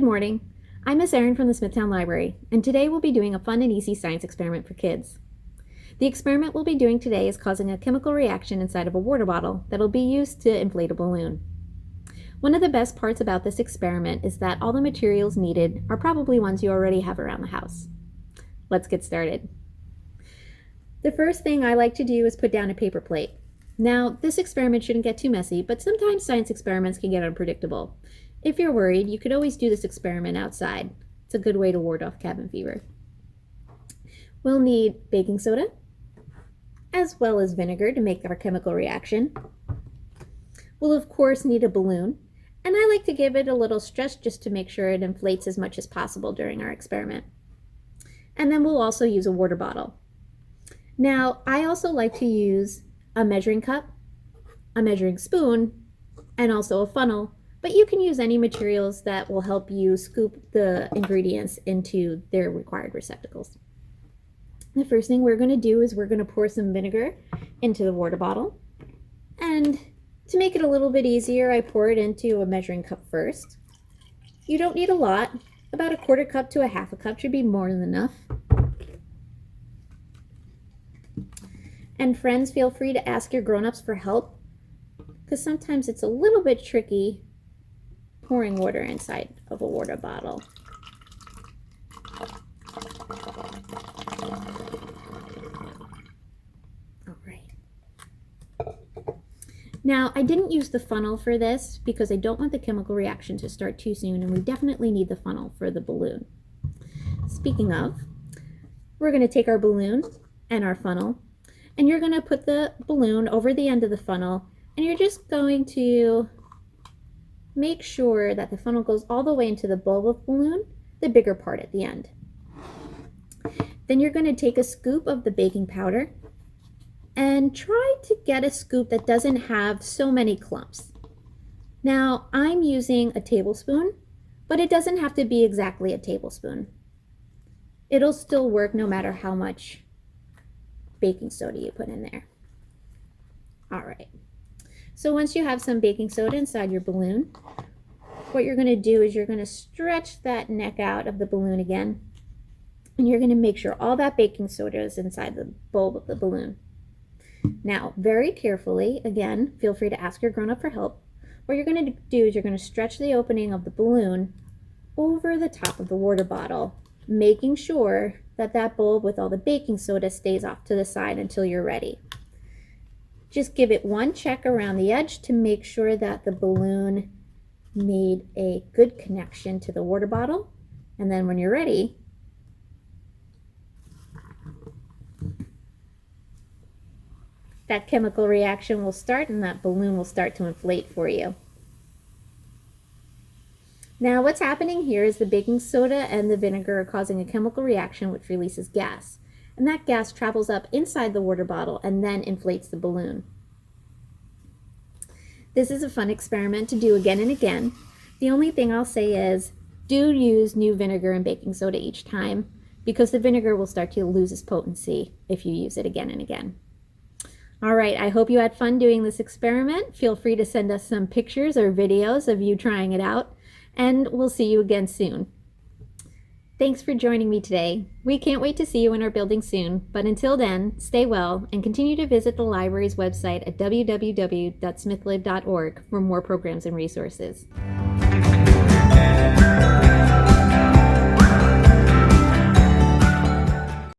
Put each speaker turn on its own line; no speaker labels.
Good morning. I'm Miss Erin from the Smithtown Library, and today we'll be doing a fun and easy science experiment for kids. The experiment we'll be doing today is causing a chemical reaction inside of a water bottle that'll be used to inflate a balloon. One of the best parts about this experiment is that all the materials needed are probably ones you already have around the house. Let's get started. The first thing I like to do is put down a paper plate. Now, this experiment shouldn't get too messy, but sometimes science experiments can get unpredictable. If you're worried, you could always do this experiment outside. It's a good way to ward off cabin fever. We'll need baking soda, as well as vinegar to make our chemical reaction. We'll of course need a balloon, and I like to give it a little stretch just to make sure it inflates as much as possible during our experiment. And then we'll also use a water bottle. Now, I also like to use a measuring cup, a measuring spoon, and also a funnel, but you can use any materials that will help you scoop the ingredients into their required receptacles. The first thing we're going to do is we're going to pour some vinegar into the water bottle. And to make it a little bit easier, I pour it into a measuring cup first. You don't need a lot. About a quarter cup to a half a cup should be more than enough. And friends, feel free to ask your grown-ups for help, because sometimes it's a little bit tricky pouring water inside of a water bottle. All right. Now, I didn't use the funnel for this because I don't want the chemical reaction to start too soon, and we definitely need the funnel for the balloon. Speaking of, we're going to take our balloon and our funnel, and you're going to put the balloon over the end of the funnel, and you're just going to make sure that the funnel goes all the way into the bulb of the balloon, the bigger part at the end. Then you're going to take a scoop of the baking powder and try to get a scoop that doesn't have so many clumps. Now, I'm using a tablespoon, but it doesn't have to be exactly a tablespoon. It'll still work no matter how much baking soda you put in there. All right. So once you have some baking soda inside your balloon, what you're going to do is you're going to stretch that neck out of the balloon again, and you're going to make sure all that baking soda is inside the bulb of the balloon. Now, very carefully, again, feel free to ask your grown-up for help. What you're going to do is you're going to stretch the opening of the balloon over the top of the water bottle, making sure that that bulb with all the baking soda stays off to the side until you're ready. Just give it one check around the edge to make sure that the balloon made a good connection to the water bottle. And then when you're ready, that chemical reaction will start and that balloon will start to inflate for you. Now what's happening here is the baking soda and the vinegar are causing a chemical reaction which releases gas. And that gas travels up inside the water bottle and then inflates the balloon. This is a fun experiment to do again and again. The only thing I'll say is do use new vinegar and baking soda each time, because the vinegar will start to lose its potency if you use it again and again. All right, I hope you had fun doing this experiment. Feel free to send us some pictures or videos of you trying it out, and we'll see you again soon. Thanks for joining me today. We can't wait to see you in our building soon, but until then, stay well and continue to visit the library's website at www.smithlib.org for more programs and resources.